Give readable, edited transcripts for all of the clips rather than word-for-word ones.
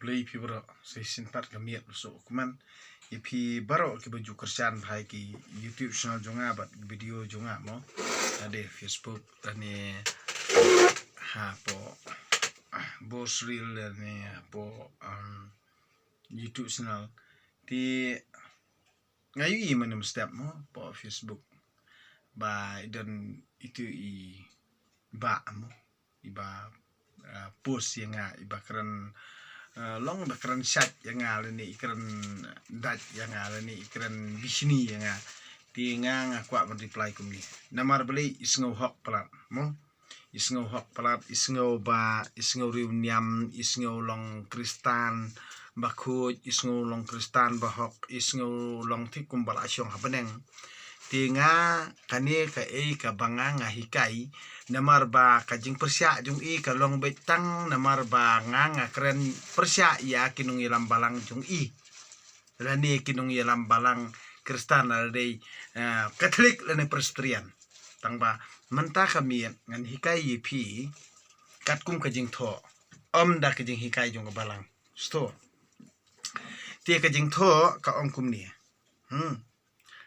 play pi bro se sinpat kamiat so kuman ipi baro ke baju kerjaan bhai ki YouTube channel jonga bat video jonga mo ade Facebook ane ha po bos reel ane po YouTube channel ti ngayu i manam step mo po Facebook ba dan itu i ba mo iba post yang iba keren long bakran chat yang ni ikran dat yang ni ikran bisni yang tingang aku akan reply kum ni namar beli isngau hok pelat mo isngau hok pelat isngau riu niam isngau long kristan bakut isngau long kristan bahok isngau long tikum bal asyong habeneng tinga kani ka banga ngahikai namar ba kajing persya jung i kalong betang namar ba nga keren persya ya kinung ilam balang jung i lani kinung ilam balang Kristen alday Katolik lani Presbyterian tang ba menta kami ngan hikai pi katkum kajing tho da kajing hikai jung balang sto ti kajing tho ka kum ni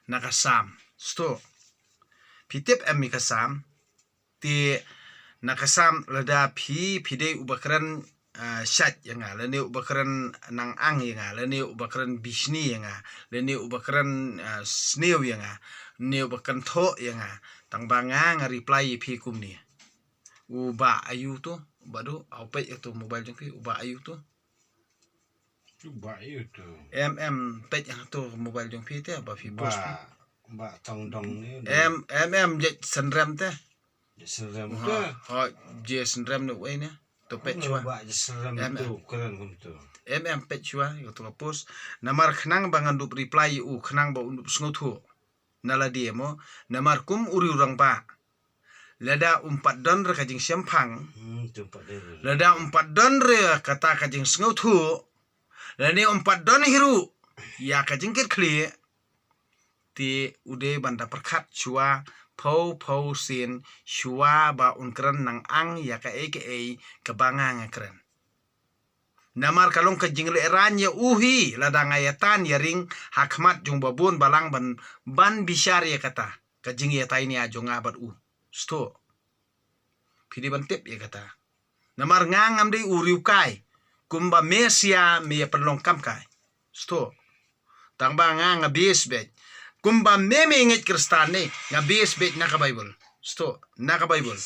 nakasam sto pitip emi kasam ti nakasam lada pide ubakran shat yang lani ubakran nang ang yang lani ubakran bisni yang lani ubakran sneu yang ne ubakran tho yang tang banga reply pi kum ni uba ayu tu badu aupe itu mobile jeng pi uba ayu tu pet yang tu mobile jeng pi te ba fi post Mbak tong ni jet senrem te senrem je senrem no we ne to pet chua Mbak senrem tu keren kum tu pet chua yo to post namar khnang bangan dup reply khnang ba undup sngotu nala dia mo namar kum uri urang ba lada 4 don re kajing sempang lada 4 don re kata kajing sngotu lani 4 don hiru ya kajing ket kli ti ude banda perkat chua pau sin chua ba unkren nang ang ya ka aka kabanga ngakren namar kalong ka jingle ranya uhi ladang ayatan yaring hakmat jung babun balang ban bishar ya kata ka jing ya taini ajong abat sto pidi bantep ya kata namar ngangam de uriu kai kumba mesia me perlong kam kai sto tang ba ngang abis bet kumba meme inget Kristen ni ngabis bet naka Bible sto naka Bible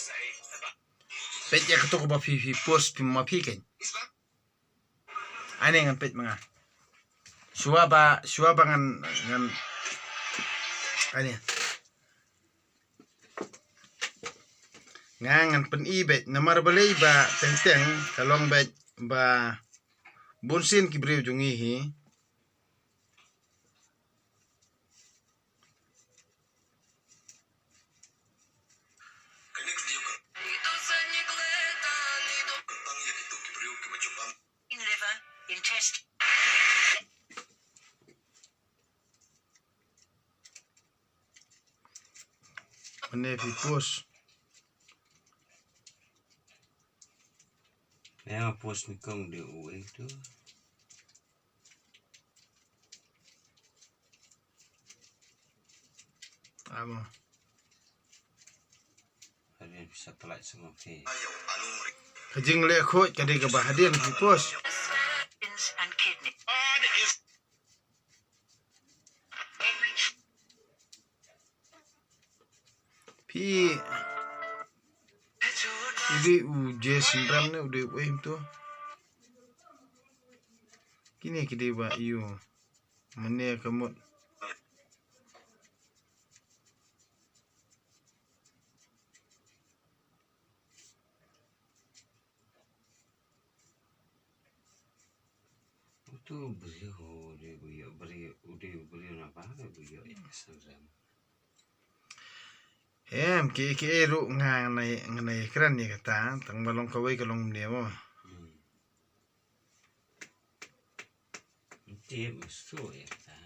bet ya ketok ba fi post pi ma pi ken ane ngan pet mga shua ba ngan ane ngan pen i bet namar balei ba teng kalong bet ba bunsin ki breu jungi hi Menevi post yang post ni kong de uwe tu amo ada bisa pelat semua fe kajing le khoj kade ka bahadian fi post pi ide uje sindram ne ude wem tu kini kide ba iyo mane kamut tu beliau de beliau apa beliau senrem ke ru nganai kran ni kata tang balong kawai kalong dia mo dia mesti ya ta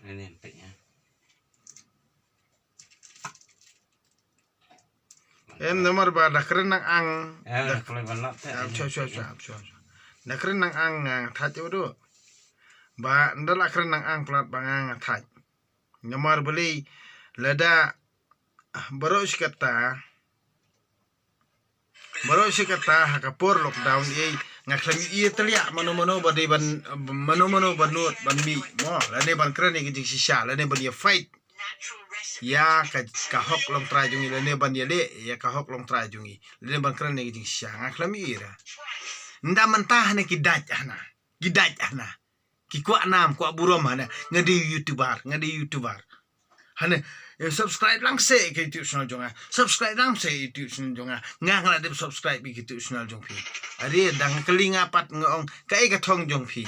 ini empatnya nomor ba dakren nang ang kalau balap teh Chua. Dakren nang ang thaj do. Ba ndal akren nang ang plat bangang thaj. Nomor beli lada baru sikata hakapur lockdown ngaklam telia mano badi ban mano banut ban mi mo lane ban kren ni jing sisa lane ban ya fight ya ka hok long try jungi lane ban ya le ya ka hok long try jungi lane ban kren ni jing sisa ngaklam ira nda mentah ne gidaj ana ki kwa nam kwa burom hana ngadi youtuber hana subscribe lang se ke YouTube channel jonga subscribe lang se YouTube channel jonga ngang la de subscribe bi YouTube channel jong phi ari dang kelinga pat ngong kai ka thong jong phi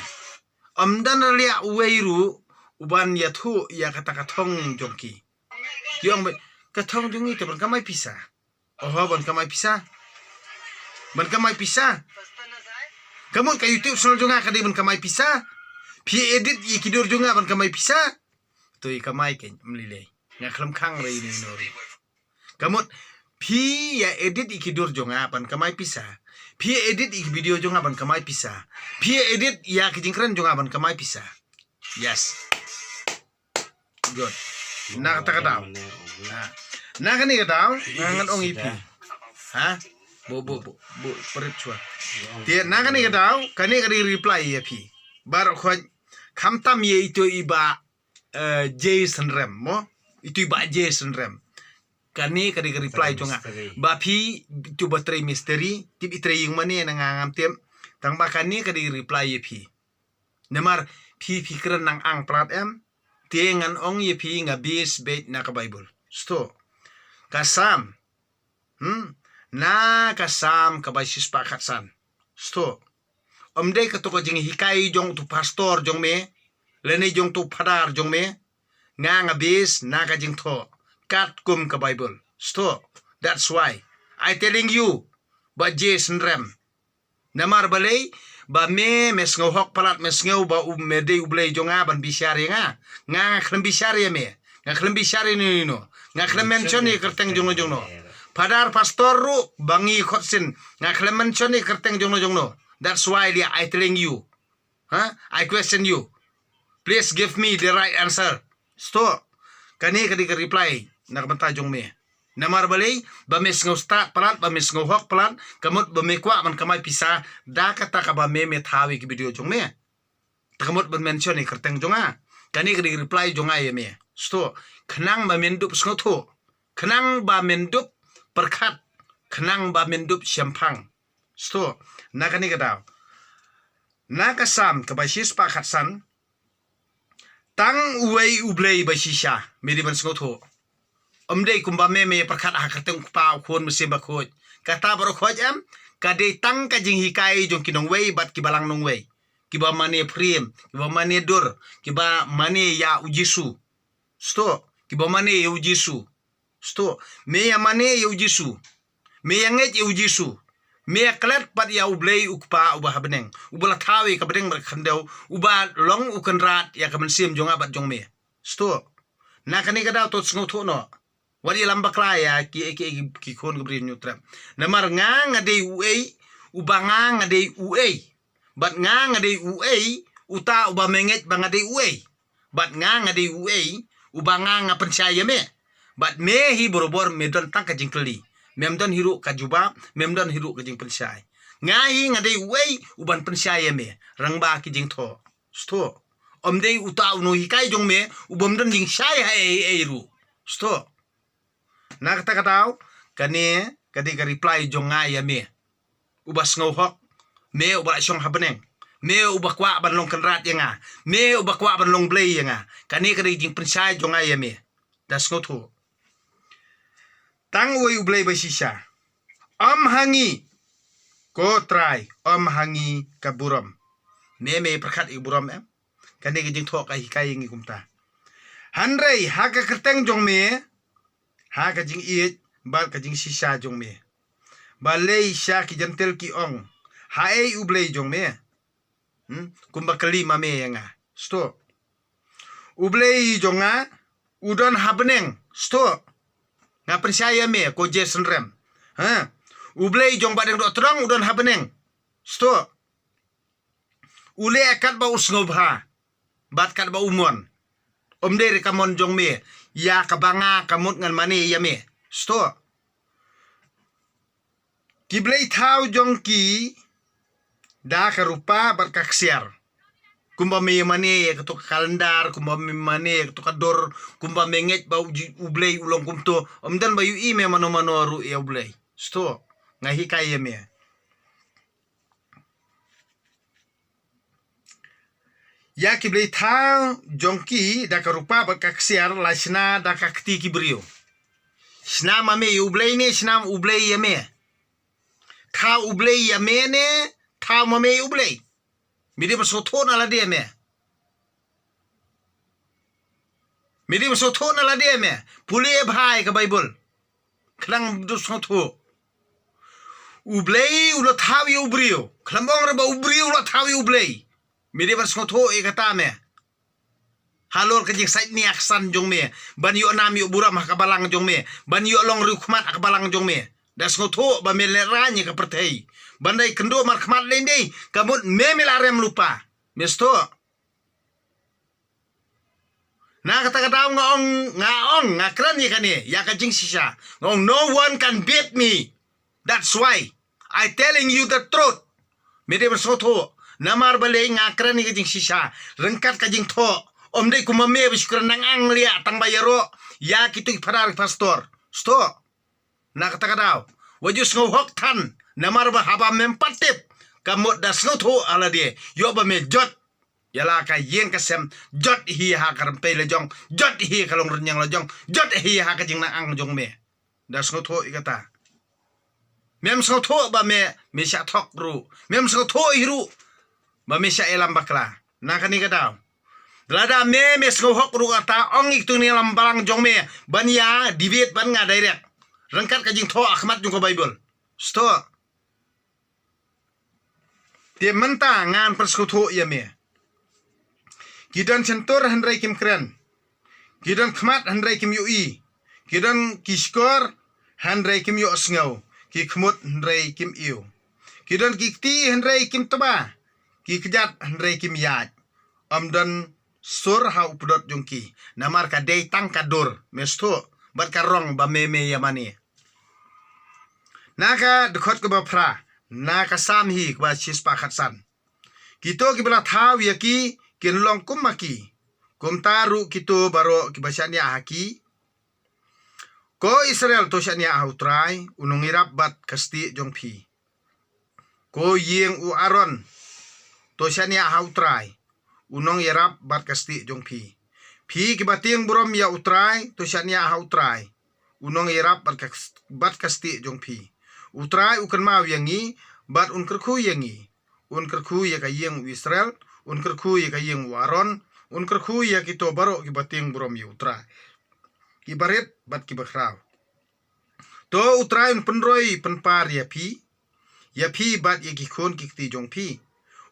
amdan ria weiru uban ya thu ya kata ka thong jong ki yong ka thong jong ni te ban kamai pisa ban kamai pisa kamu ka YouTube channel jonga ka de ban kamai pisa phi edit ye kidur jonga ban kamai pisa to i kamai ken mlile ngaklam khang rei ni nori kamut phi ya edit ikidur jonga ban kamai pisa phi edit ik video jonga ban kamai pisa phi edit ya kijingkran jonga ban kamai pisa yes good na kata daw na kani daw ngan ong ipi ha bo perit chua tie na kani daw kani reply ya phi bar khoj khamtam ye itu iba Jason Rem mo itu iba Jason Rem kani reply jonga ba phi tu batrai misteri tip itre yung mane nangangam tem tang ba kani reply ye phi namar phi fikran nang ang plat em tiengan ong ye phi nga bis bet na ka bible sto kasam na kasam ka ba sis pakatsan sto omde ka to ko jing hikai jong tu pastor jong me lene jong tu padar jong me nga bis na ka jing tho kat kum ka bible sto that's why I telling you ba Jason Rem namar balay ba me mes hok palat mes ba mede ublay jonga ban bisyari nga khlam bisyari me nga khlam bisyari ni no nga khlam mention ni kerteng jong no padar pastor ru bangi khotsin nga khlam mention ni kerteng jong no that's why I telling you I question you. Please give me the right answer. Sto. Kani reply. Nakabanta jong me. Namar balay. Ba mes start palat. Ba mes hok palat. Kamot ba me kwa man kamay pisa. Da kata ka ba me thawi ki video jong me. Takamot ba mention ni kerteng jonga. Kani reply jonga ye me. Sto. Kenang ba mendup sngoto. Kenang ba mendup perkat. Kenang ba mendup syampang. Sto. Nakani kadaw. Nakasam kabasis pa katsan. Tang uwei ublei basisha meri ban sngoto omdei kumba me perkat hakateng pa khon mesim ba khoj kata baro khoj am kade tang ka jing hikai jong kinong wei bat ki balang nong wei ki ba mane prim ki ba mane dur ki ba mane ya ujisu sto ki ba mane ya ujisu sto me ya mane ya ujisu me ya nget ya ujisu me klat pat ya ublei ukpa ubah beneng ubala thawi ka beneng khandau uba long ukan rat ya ka mensim jonga bat jong me sto na kani kada to sngoto no wali lamba kla ya ki khon gabri nyutra namar nga de uei uba nga de uei bat nga de uei uta uba menget banga de uei bat nga de uei uba nga percaya me bat me hi borobor medon tang ka jingkeli memdan hiru kajuba memdan hiru kajing pensai ngai ngadei wei uban pensai me rangba ki jing tho sto omdei uta uno hikai jong me ubom dan jing sai hai ru sto na kata katau kane kadi ka reply jong ngai ya me ubas ngau hok me ubal syong habeneng me ubakwa ban long kenrat yanga me ubakwa ban long blay yanga kane kadi jing pensai jong ngai ya me das ngau tho tang wei ublay basisha hangi ko try hangi kaburam me perkat iburam em kani gijing thok ai kai ngi kumta hanrei ha ka kerteng jong me ha ka jing it bal ka jing sisa jong me balei sha ki jantel ki ong ha ei ublay jong me kumba kali ma me yanga sto ublay jonga udon habeneng sto nga percaya me ko Jason Rem Ha. Ublei jong badeng dok terang udon habeneng. Sto. Ule akat ba usngobha. Bat kat ba umon. Omde kamon jong me. Ya kabanga kamut ngan mani ya me. Sto. Kiblei thau jong ki da karupa bat kaksiar. Kumba me mani ketuk kalendar, kumba me mani ketuk kador, kumba menget ba ublei ulong kumto. Omdan ba yu me mano ru ya ublei. Sto. Ngahi kaya me. Ya kiblei thau jongki da karupa bat kaksiar lasna da kakti kibrio. Sna mame ublei ne sna ublei ya me. Thau ublei ya me ne thau mame ublei. Midi masotho na la dia me. Midi masotho na la dia me. Puli bhai ka Bible. Klang du sotho. Ublei ulo thau yu ubrio. Klambong ra ba ubrio ulo thau yu ublei. Midi masotho e kata me. Halor ka jing sait ni aksan jong me. Ban yu nam yu buram hakabalang jong me. Ban yu long rukmat hakabalang jong me. Das sotho ba me leranye ka pertei. Bandai kendo markmat lendei kamut memel arem lupa mesto na kata ngaong ngakran ye kani ya kajing sisa ngong no one can beat me. That's why I telling you the truth. Mede bersoto namar bale ngakran ye kajing sisa rengkat kajing tho omdei kumame biskran nang ang lia tang bayaro ya kitu parar pastor sto na kata kadau wajus ngohok tan namar ba haba mempatip kamut das ngotho ala dia yo ba me jot yala ka yen kasem jot hi ha karam pe lejong jot hi kalong renyang lejong jot hi ha ka jing na ang jong me das ngotho ikata mem ngotho ba me sya thok ru mem ngotho hiru ba me sya elam bakla na kani kadau lada me ngohok ru kata ong ik tu ni lam balang jong me ban ya debate ban nga direct rengkat ka jing tho akhmat jong ko Bible sto. Dia mentah ngan persekutu ya me. Kidan centur handrai kim keren. Kidan khmat handrai kim yui. Kidan kiskor handrai kim yu sngau. Ki khmut handrai kim iu. Kidan kikti handrai kim taba. Ki kejat handrai kim yaj. Amdan sur ha updot jongki. Namar ka dei tang kadur. Mesto bat karong ba meme yamani. Naka dekot ke bapra. Naka samhi kwa chispa khatsan. Kito kibala thau yaki kinlong kumaki. Kumtaru kito baro kibasanya haki. Ko Israel to syanya autrai unungirap bat kasti jongpi. Ko yeng u Aron to syanya autrai unong irap bat kasti jongpi. Pi kibating burom ya utrai to syanya autrai unong irap bat kasti jongpi. Utrai ukan mau yangi bat unkerku yangi unkerku ya kayeng Israel unkerku ya kayeng Waron unkerku ya kito baro kibating burom ya utrai kibarit bat kibakrau to utrai un penroi penpar ya pi bat ya kikon kikti jong pi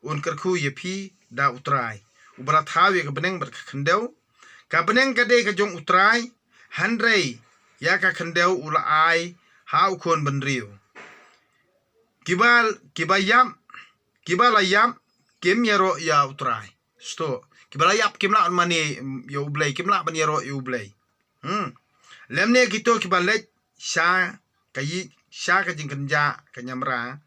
unkerku ya pi da utrai ubarat hawi ka beneng bat kendeu ka beneng kade ka jong utrai handrei ya ka kendeu ulai hau kon benriu kibayam kim yaro ya utrai sto kibalayap kimla mani yo ublay kimla ban yaro yo ublay lemne kito kibalet sha ka jingkenja kanyamra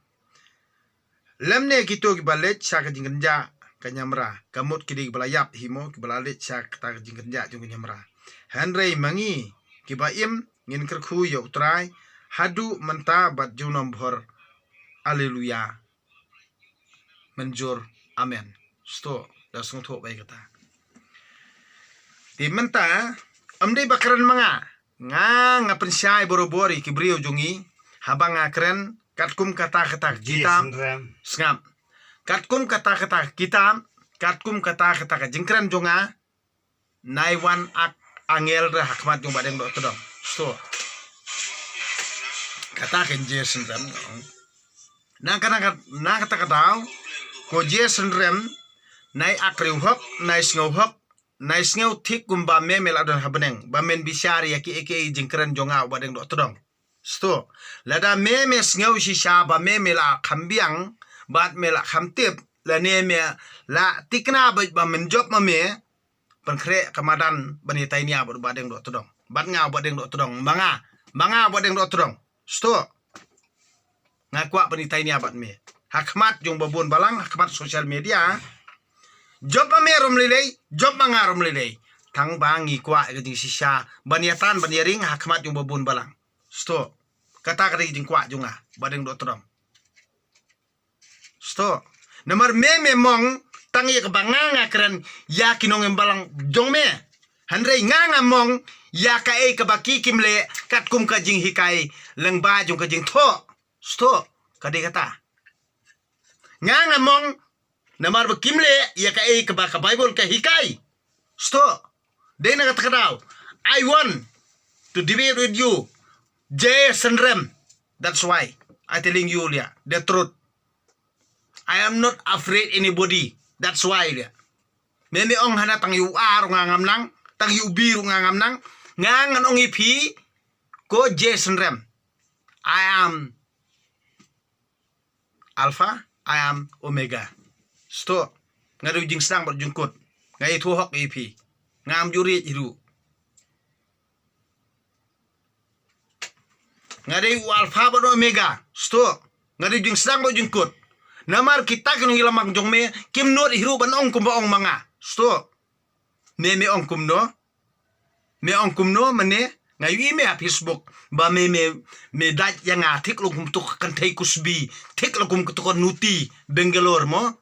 lemne kito kibalet sha ka jingkenja kanyamra kamut kidi kibalayap himo kibalalet sha ka jingkenja jung kanyamra handrei mangi kibaim ngin kerku yo utrai hadu menta bat junom bhor. Haleluya. Menjur. Amen. Sto. Das ngotho bai kata. Di menta amdei bakaran manga. Nga pensyai borobori kibrio jungi. Habang akren katkum kata-kata kita. Sngap. Katkum kata-kata kita. Katkum kata-kata jengkren jonga. Naiwan ak angel re hakmat jong badeng dok tedong. Sto. Kata kenje sendram. Na kata katau ko je senrem nai akriu hok nai sngo thik kumba memel adon habeneng ba men bisyari yaki eke jingkren jonga badeng dok tedong sto lada me sngau shisha ba me la khambiang bat me la khamtip la ne me la tikna ba men job ma me pankre kamadan bani tainia ba badeng do tudong bat ngau badeng do tudong manga badeng do tudong sto ngakwa bani tainia bat me hakmat jong babon balang hakmat social media job ma me rom lelei job manga rom lelei thang bangi kwa ga jing shisha baniatan baniring hakmat jong babon balang sto kata kata jing kwa junga badeng do tudong sto nomor me mong tangi ke banganga keren ya kinong embalang jong me handrei nganga mong ya ka e ke baki kimle kat kum ka jing hikai leng ba jong ka jing tho sto kade kata nganga mong nomor kimle ya ka e ke ba ka bible ka hikai sto dena kata kadau I want to debate with you Jason Rem. That's why I telling you the truth. I am not afraid anybody. That's why dia. Meme ong hana tang yu ar ngam nang, tang yu biru ngam nang, ngangan ong ipi ko Jason Rem. I am Alpha, I am Omega. Sto ngadu jing sang ber jungkut. Ngai thu hok ipi. Ngam juri iru. Ngade Alpha ber Omega. Sto ngadu jing sang ber jungkut. Namar kita kena hilamang jong me kim not hiru ban ong kum ba ong manga sto me ong kum no mane ngayu me a Facebook ba me daj yang atik lo kum tu kan thai kusbi tik lo kum tu kon nuti Bangalore mo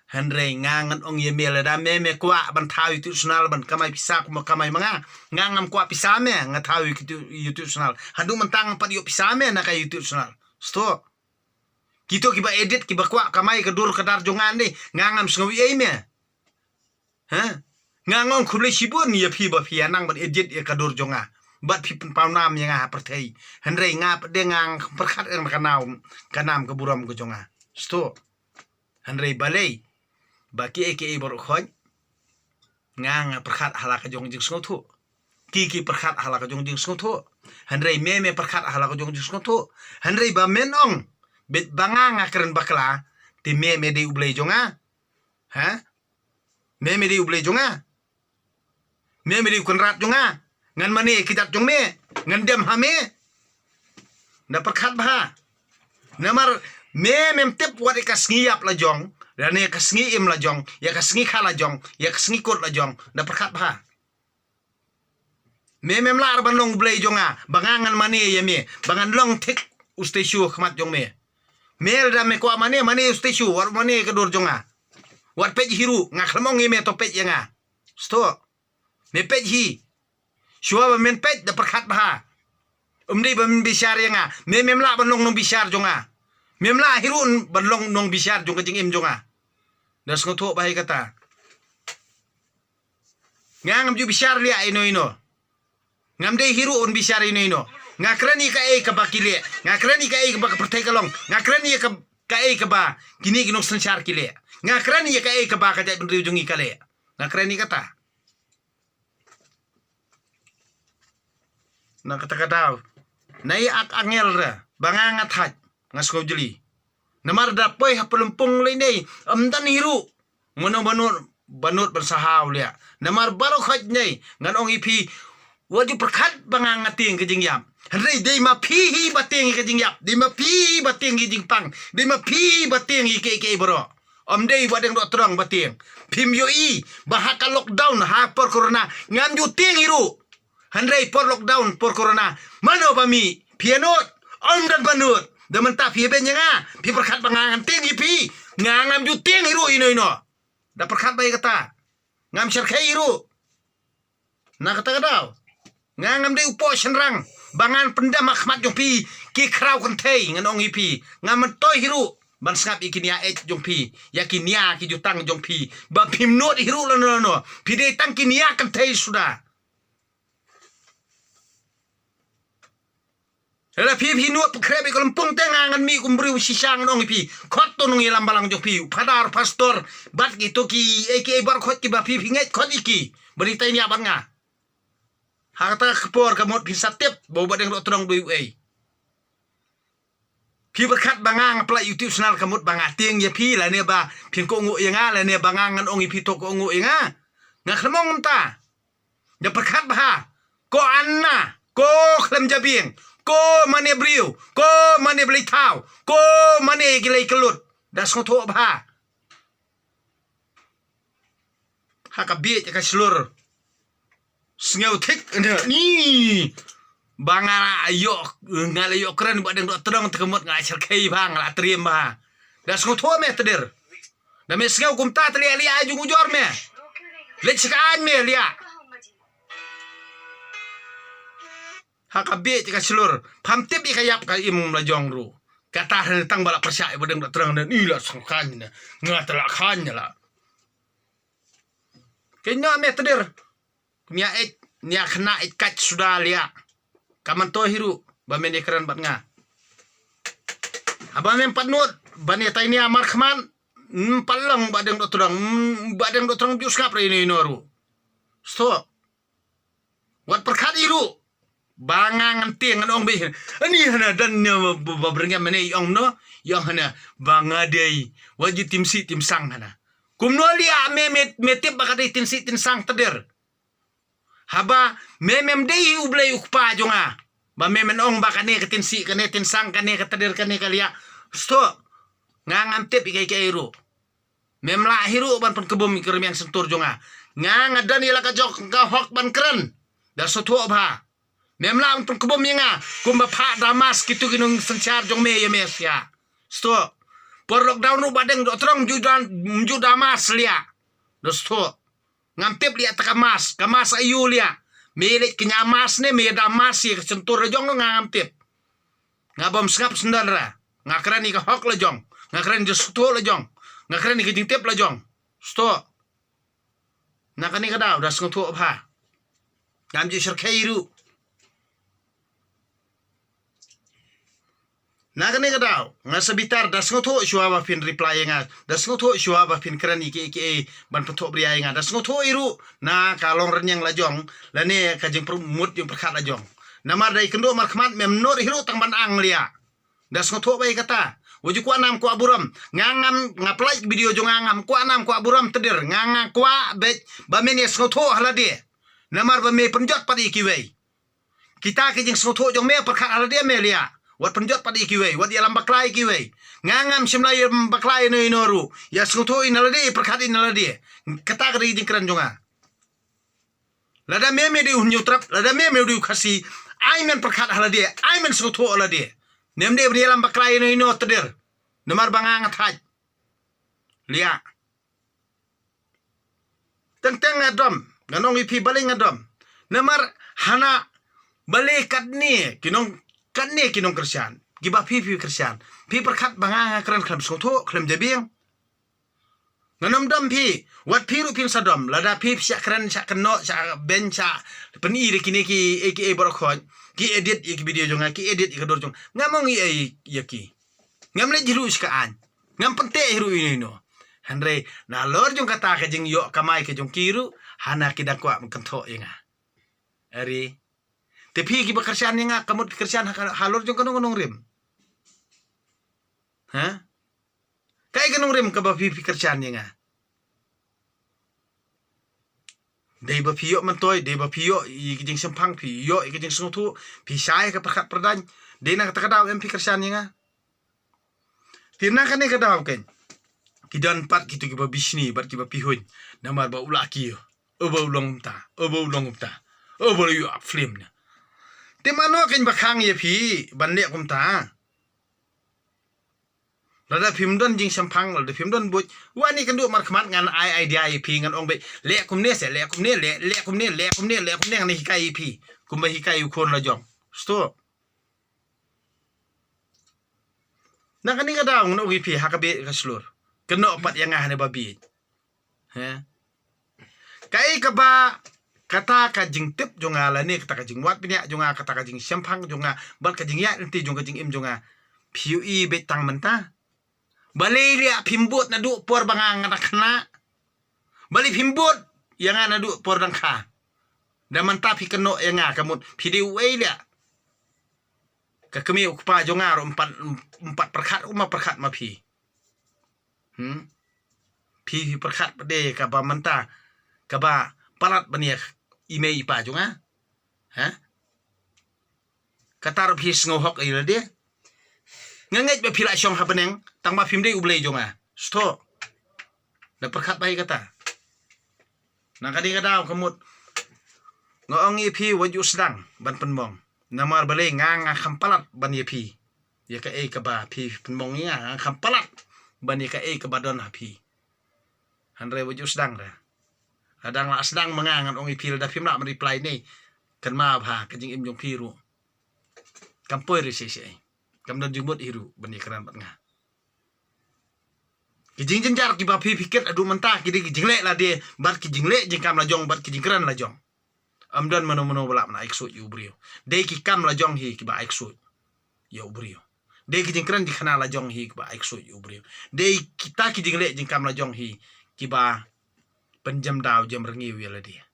Henry ngangan ong ye mele da me kwa ban thau YouTube channel ban kamai pisa kum kamai manga ngangam kwa pisa me ngathau YouTube channel handu mentang pat yo pisa me na ka YouTube channel sto Kito kiba edit kiba kwa kamai kedur kedar jongan ni ngangam sengawi ai me. Ha? Ngangong khule sibun ya phi ba phi anang ban edit ya kedur jonga. Bat phi pau nam yang ha perthai. Henrei ngap de ngang perkhat ang kanam ke buram ke jonga. Sto. Henrei balei. Baki eke bor khoj. Ngang perkhat hala ke jong jing sngo thu. Kiki perkhat hala ke jong jing sngo thu. Henrei me perkhat hala ke jong jing sngo thu. Henrei ba men ong bet banga ngakren bakla ti me de ublei jonga ha me de ublei jonga me de kunrat jonga ngan mani kitat jong me ngan dem ha me na perkhat bah namar me mem tep wat ka sngiap la jong dan ya ka sngi im la jong ya ka sngi khala jong ya ka sngi kot la jong na perkhat bah me mem lar ban long ublei jonga bangangan mani ya me bangan long tik usteshu khmat jong me Mel da me ko mane station war mane ke dor jonga war pej hiru ngaklamong me to pej yanga sto me pej hi shua ba men pej da perkhat bah umdi ba men bishar yanga me memla banong nong bishar jonga memla hiru banong nong bishar jonga jing im jonga das ngoto bahai kata ngam ju bishar lia ino ngam de hiru on bishar ino ngakrani ka e ka bakile ngakrani ka e ka bak pertai kalong ngakrani ka e ka ba kini ginong sansar kile ngakrani ka e ka ba ka jai bendri jungi kale ngakrani kata na kata kata nai ak angel ra bangangat hat ngasko jeli namar da poi ha pelumpung le nei amdan hiru mono banut bersahau lia namar baro khat nei ngan ong ipi wadi perkhat bangangat ting ke jingyam Henry de ma phi bateng ke jingyap de ma phi bateng gi jingpang de ma phi bateng gi ke bro om de badeng do terang bateng phim yo i bahaka lockdown ha por corona ngam ju ting iru Henry por lockdown por corona mano bami pianot om dan banut de menta phi ben nga phi perkhat bangangan ting gi phi ngam ju ting iru ino da perkhat bai kata ngam serkai iru na kata kadau ngam de upo senrang bangan pendam akhmat jong pi ki krau kan thei ngan ong ipi ngam toy hiru ban skap ikinia jong pi yakinia ki jutang jong pi ba phim not hiru no pi de tang kinia kan thei sudah Ela pi not krebe kolom pung tenga ngan mi kumbri sisang ong ipi khot to nong ilam balang jong pi padar pastor bat ki to ki eke bar khot ki ba pi nget khot iki berita ini abang nga Hakata kepor kamot pisatip bau badeng dok terang dui ei. Pi berkat bangang pelak YouTube channel kamut banga tieng ya pi lah ne ba pin ko ngu yenga lah ne bangangan ong ipi to ko ngu yenga. Ngak lemong ta. Ya berkat bah. Ko anna, ko klem jabing, ko mane briu, ko mane beli tau, ko mane gilai kelut. Das ngoto bah. Hakabit ya kaslur. Sengau tik ni. Banga ayo ngalayo keren badeng dok terang tekemut ngajar kai bang la triem bah. Das ngoto me tedir. Da me sengau kumta teli ali aju ngujor me. Let sekaan me lia. Hakabit ka selur pamtip ikayap ka imum la jong ru kata tang balak persya badeng dok terang dan ila sangkan ngatala khanya la kenya me tedir nya et nya kena et kat sudah lia kaman to hiru ba men ekran bat nga aba men patnut bani tai ni amar khman palang badeng dok terang bius ngap re ini noru sto wat perkat iru bangangan tiang an ong be ani hana dan babrengam mane ong no yang hana banga dei wajib timsi tim sang hana kumno lia me tip bakade timsi tim sang teder haba memem dei ublai ukpa jonga ba memen ong bakane ketinsi kane tin sang kane keteder kane kalia sto ngangam tip ikai kairu mem la hiru ban pun kebum kerem yang sentur jonga ngang dan ila ka jok ka hok ban keren da soto ba memla untuk kebom yenga kumba pa damas kitu kinung sencar jong me ya mesia sto por lockdown ru badeng do trong ju damas lia do sto ngampep lia takamas kamas ayu lia milik kenyamas ne me damas ye sentur jong no ngampep ngabom skap sendara ngakran ni ka hok le jong ngakran ju sto le jong ngakran ni kijing tep le jong sto nakani kada das ngotu apa gamji serkairu Nagane kadau ngasa bitar das ngoto shua ba fin reply nga das ngoto shua ba fin kran iki ban petok bria nga das ngoto iru na kalong renyang lajong lane kajing permut yung perkat lajong namar dai kendo mar khmat mem nor hiru tang ban ang lia das ngoto bai kata wuju ku anam ku aburam ngangam ngaplai video jong ngangam ku anam ku aburam tedir nganga ku be ba menes ngoto halade namar ba me penjot padi kiwei kita kajing ngoto jong me perkat halade me lia wat penjot padi kiwei wat yalam baklai kiwei ngangam simlai baklai no inoru ya skuto inalade perkat inalade kata kari jingkran jonga lada meme di unyutrap lada meme di khasi aimen perkat halade aimen skuto alade nemde bri yalam baklai no ino tedir nemar bangang thaj lia tentang adom ganong ipi baling adom nemar hana balikat ni kinong kan ne kinong kersian giba pi kersian pi perkat banga kran klam soto klam jabing nganom dam pi wat pi ru pin sadom lada pi sya kran sya keno sya ben sya peni re kini ki aka borokon ki edit iki video jonga ki edit iki dor jong ngamong i yaki ngamle jiru skaan ngam pente hiru ini no hanre na lor jong kata ka jing yo kamai ke jong kiru hana kidakwa mkento inga ari tapi ki bekerjaan nga kamu bekerjaan halur jong kanong rim. Ha? Kay kanong rim ka ba bekerjaan nga. Dei ba piyo man toy, dei ba piyo ikijing sempang piyo ikijing sungutu pisay ka perkat perdan. Dei na katakadaw em bekerjaan nga. Tirna ka ni kadaw ken. Kidan pat kitu ki ba bisni bat ki ba pihun. Namar ba ulaki yo. Oba ulong ta, oba ulong ta. Oba yu film na. Di mano kin bakang ye pi banle kum ta lada phimdon jing sampang lada phimdon buj wani kan du mar khmat ngan ai idea ye pi ngan ong be le kum ne se le kum ne ni hikai pi kum ba hikai khon la jong sto na kan ni ga daw no wi pi hakabe ka slur keno pat yang ne babi ha kai ka ba kata ka jing tip jonga la ne kata ka jing wat pinya jonga kata ka jing sampang jonga bal ka jing ya inti jonga jing im jonga piu betang menta bali ria pimbut na du por bangang na khna bali pimbut yang na du por dang kha dan mantap pi keno yang kamut pi di uai dia ka kami ukpa jonga ro empat perkat uma perkat ma pi pi perkat de ka ba manta ka ba palat bania ime ipa jonga ha katar pi ngohok ila dia nganget ba pila syong ha beneng tang ma pim de ublei jonga sto da perkat bai kata na kadang kamut ngong pi waju sedang ban penmong namar bale ngang khampalat ban pi ya ka ka ba pi penmong ya khampalat ban ka ka badon ha pi hanre waju sedang da adang la sedang mangang ong pi da pim nak reply ni kan ma ba ka jing im jong pi ru kampoi ri se kam dan jumut hiru ban kran bat nga kijing jenjar ki ba pi piket adu mentah ki jing le la de bar ki jing le jing kam la jong bar ki jing kran la jong amdan mano balap na iksut yu brio de ki kam la jong hi ki ba iksut yu brio de ki jingkran di khana la jong hi ki ba iksut yu brio de kita ki jingle jing kam la jong hi ki ba penjam daw jam rengi wi la dia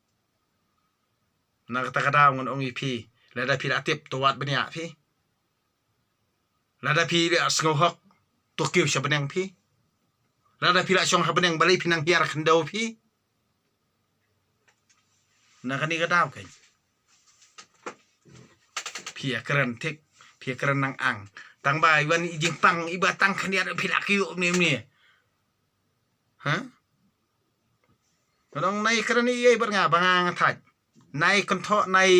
na kata kada ngon ong pi la da pi atip to wat benia pi la da pi asngohok to kiu shabenang pi la da pi la syong habenang balai pinang hiar khandau pi na kani ka daw kan pia keren tek pia keren nang ang tang ba iban ijing pang iba tang khania phila kiu ni ha nong nai keren i ber nga banga thaj nai kon tho nai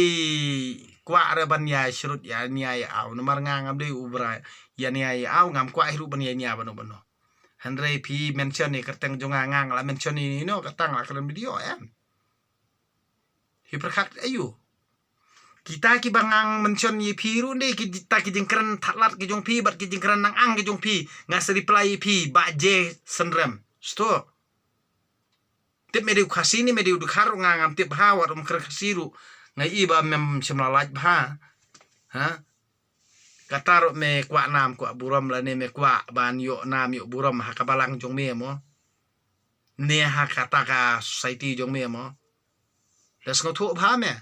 kwa re ban ya shrut ya nia ya au nomar nga ngam de ubra ya nia ya au ngam kwa hiru ban ya nia bano handre pi mention ni kerteng jonga ngang la mention ni no katang la keren video hiperkat ayu kita ki bangang mention ye piru ni kita ki jingkran thatlat ki jong pi bat ki jingkran nang ang ki jong pi ngas reply pi ba je senrem sto tip mediu khasini mediu du kharu ngam tip hawar kher khasiru ngai iba mem semlalaj bha ha katar me kwa nam kwa buram la ne me kwa ban yo nam yo buram ha kabalang jong me mo ne ha kata ka society jong me mo das ngotu bha me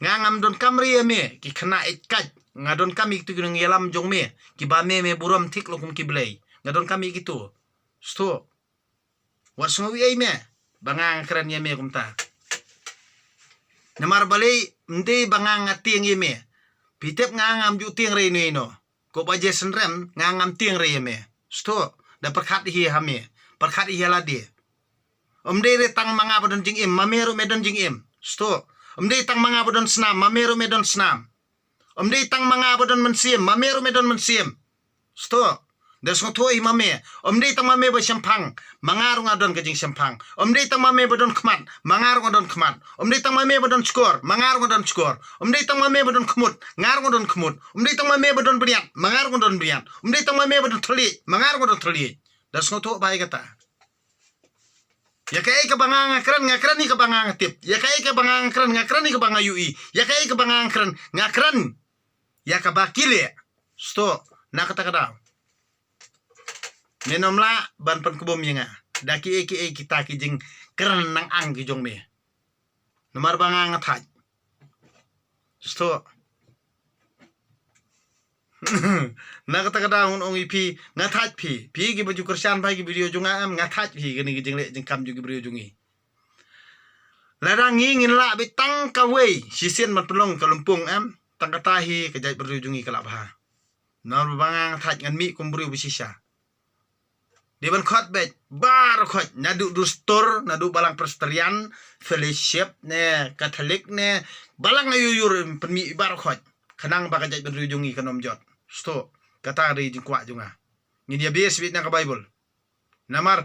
ngam don kamri me ki khana ikat ngadon kami tu ngi yalam jong me ki ba me buram thik lokum ki blei ngadon kami gitu sto warso wi ai me bangang kran ye me kumta namar balei mde bangang atieng ye me pitep ngam ju tieng re ni no ko ba je senrem ngam tieng re me sto da perkhat hi ha me perkhat hi la de omde re tang manga bodon jing im mameru medon jing im sto omde tang manga bodon snam mameru medon snam omde tang manga bodon mensim mameru medon mensim sto das ngotoi mame omde tang mame ba syampang mangarung adon kajing syampang omde tang mame bodon khmat mangarung adon khmat omde tang mame bodon skor mangarung adon skor omde tang mame bodon khmut ngarung adon khmut omde tang mame bodon briat mangarung adon briat omde tang mame bodon thli mangarung adon thli das ngoto bai kata ya kai ka bangang ngakran ni ka bangang tip ya kai ka bangang ngakran ni ka bangang yui ya kai ka bangang ngakran ya ka bakile sto na kata kada menomla ban pen kubom yenga daki kita ki jing kran nang ang ki jong me nomar bangang thaj sto na kata kada ong ipi ngathaj pi ki baju kersan bai ki video junga am ngathaj pi gani ki jingle jing kam ju ki video jungi ladang ngin la bitang ka wei sisen mat pelong ka lumpung am tang kata hi ka jai video jungi kala bha nor bangang thaj ngan mi kum bru bisisa deban khot bet bar khot nadu dustur nadu balang presterian fellowship ne catholic ne balang ayuyur penmi bar khot khanang ba ka jai video jungi kanom jot sto kata ri jing kwa junga ni dia bias bit na ka bible namar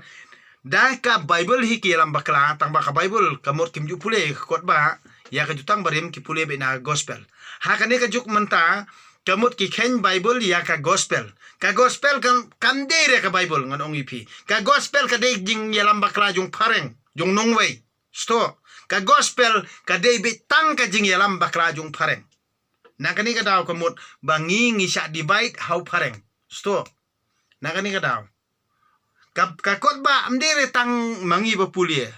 da ka bible hi ki lam bakla tang ba ka bible kamot kim ju pule kot ba ya ka jutang barim ki pule be na gospel ha kane ka juk menta kamot ki khen bible ya ka gospel kan de re ka bible ngan ong ipi ka gospel ka de jing ya lam bakla jung pareng jung nongwei sto ka gospel ka de bit tang ka jing ya lam bakla jung pareng nakani ka daw kamot bangi ngisa divide how pareng sto nakani ka daw ka kot ba amdire tang mangi ba pulie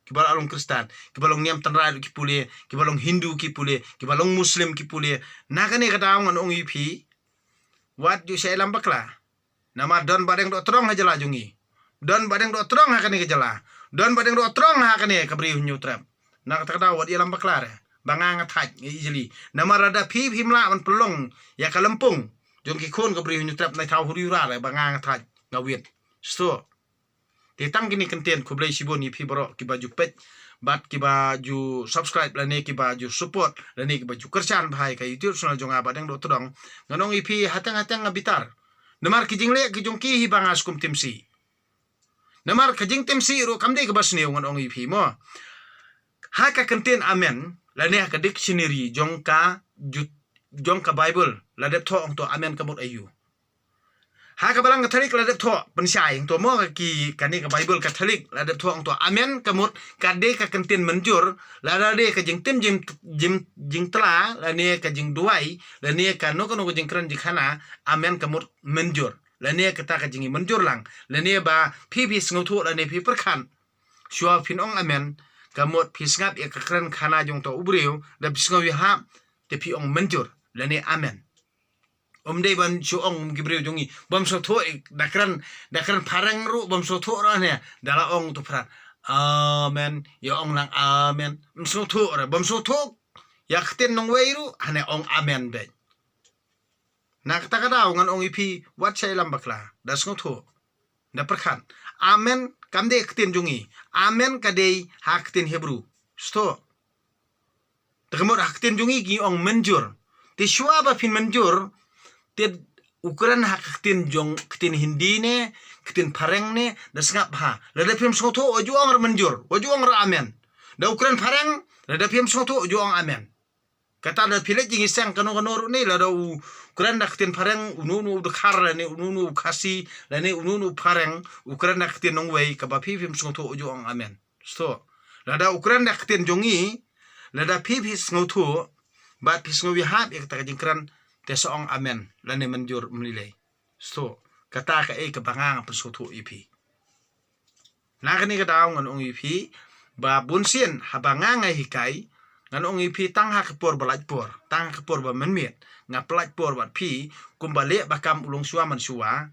kibalong Kristen, kibalong niam tanrai ki pule, kibalong Hindu ki pule, kibalong Muslim ki pule. Nakani kadaw ngan ong ipi. Wat ju saya lam bakla. Nama don badeng do trong hajala jungi. Don badeng do trong hakani kejala. Don badeng do trong hakani kabri hunyu trap. Nak kadaw wat ilam bakla re. Bangang athaj easily. Nama rada pi himla man pelong ya kalempung. Jong ki khon kabri hunyu trap nai thau huri ra re bangang athaj ngawit. Sto. Tang kini kenten kublai sibon ipi baro ki baju pet bat ki baju subscribe lane ki baju support lane ki baju kerjaan bhai ka YouTube channel jong abadeng do todong nganong ipi hatang-hatang ngabitar namar ki jingle ki jong ki hi bangas kum timsi namar ka jing timsi ro kamde ka basne nganong ipi mo ha ka kenten amen lane ka dictionary jong ka Bible ladep tho ong to amen ka mot ayu ha ka balang Katolik ladep tho pensai to mo ki kani ka Bible Katolik ladep tho to amen kamut kade ka kenten menjur lada de ka jing tim jing tla la ne ka jing duai la ne ka no jing kran jikhana amen kamut menjur la ne ka ta ka jing menjur lang la ne ba phi sngo tho la ne phi perkhan shwa phin ong amen kamut phi snap e ka kran khana jong to ubreu da sngo wi ha te phi ong menjur la ne amen dei ban chu ong gibreu jongi bam so tho dakran parang ru bam so tho ra ne dala ong tu pran amen ya ong lang amen so tho ra bam so tho ya khten nong wei ru hane ong amen be nak ta ka daw ngan ong ipi wat chai lam bakla das ngo tho da perkhan amen kam de khten jongi amen ka dei ha khten hebru sto tagmor khten jongi gi ong menjur ti shwa ba fin menjur Tiad ukuran hak ketin Hindi ne, ketin pareng ne, da sengap ha. Lada pim soto oju ang menjur, oju ang amen. Da ukuran pareng, lada pim soto oju ang amen. Kata da pilet jing isang kano ni lada ukuran da ketin pareng ununu dekar la ne ununu kasi la ne ununu pareng ukuran da ketin nongwei kaba pim soto oju ang amen. So, lada ukuran da ketin jongi, lada pipis ngoto, bat pis ngowi hap ya kata jingkran te soong amen lane menjur menilai so kata ka ka bangang pesoto ipi nakani ka daw ngan ong ipi ba bunsin habangang hikai ngan ong ipi tang ha kapor balajpor tang kapor ba menmiet nga pelajpor bat pi kumbale bakam ulung suwa man suwa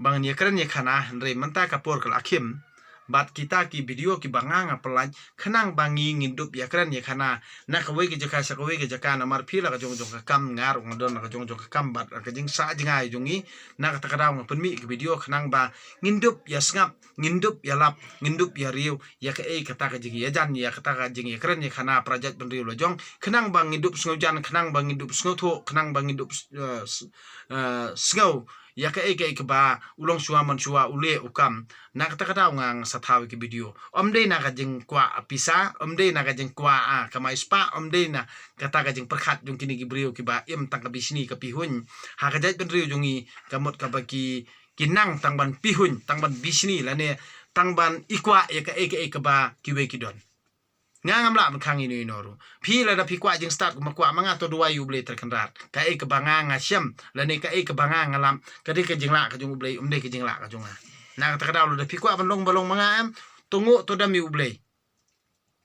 bang ni kren ni khana re menta kapor kal akhim bat kita ki video ki bangang pelaj khenang bangi ngindup ya kren ya khana na kawai ki jaka sa kawai ki jaka na mar phila ka jong ka kam ngar ngodon ka jong ka kam bat ka jing sa jingai jongi na ka takadaw ng penmi ki video khenang ba ngindup ya sngap ngindup ya lap ngindup ya riu ya ka kata ka jing ya jan ya kata ka jing ya kren ya khana project ben riu lo jong khenang bang ngindup sngojan khenang bang ngindup snotho khenang bang ngindup sngo ya ka ba ulong suwa man suwa ule ukam na kata ngang sa thawi ki video omde na ka jing kwa pisa omde na ka jing kwa kama ispa omde na kata ka jing perkhat jong kini ki brio ki ba im tang ka bisni ka pihun ha ka jait ben riu jongi kamot ka ba ki kinang tang ban pihun tang ban bisni la ne tang ban ikwa ya ka ba ki we ki don ngam la khang ini noru phi la da phi kwa jing start ma kwa manga to duai u ble ter kanrat ka ka banga nga syam la ne ka banga ngalam ka di ka jing la ka jung ble umde ka jing la ka jung na ka daw da phi kwa ban long balong manga am tungu to da mi u ble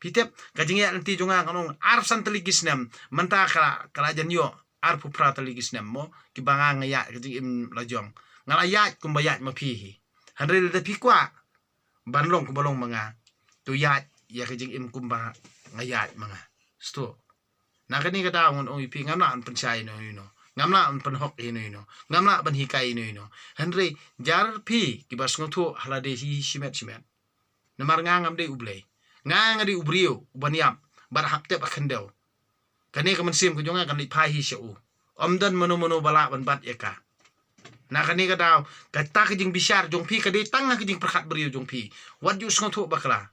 pitep ka jing ya nanti junga kanong arf san telikisnam menta kala jan yo ar pu pra telikisnam mo ki banga nga ya ka jing im la jong ngala ya kumbayat ma phi hi hanre da phi kwa ban long ku balong manga to ya ya kajing im kumba ngayat mga sto nakani ka daw ong ipi ngamla an pensai no ngamla an penhok no ngamla ban hikai no henry jar pi kibas ngoto halade hi simet namar ngam de ublei ngadi ubrio ubaniam bar hakte bakhendel kani ka mensim ku jonga kan lipai hi shau omdan mono bala ban bat eka nakani ka daw kata kajing bisyar jong pi kade tang kajing perkhat brio jong pi wat ju ngoto bakla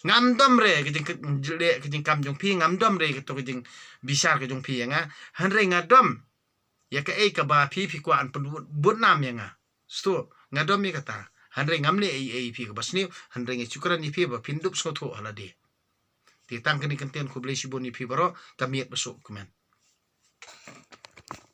ngamdom re kajing kam jong pi ngamdom re to kajing bisar ka jong pi nga hanre ngadom ya ka ka ba pi kwa an pun nam ya nga sto ngadom mi kata hanre ngamle pi ka basni hanre nge chukran ni pi ba pindup so tho halade ti tang kani kanten khuble siboni pi baro kamiet baso kumen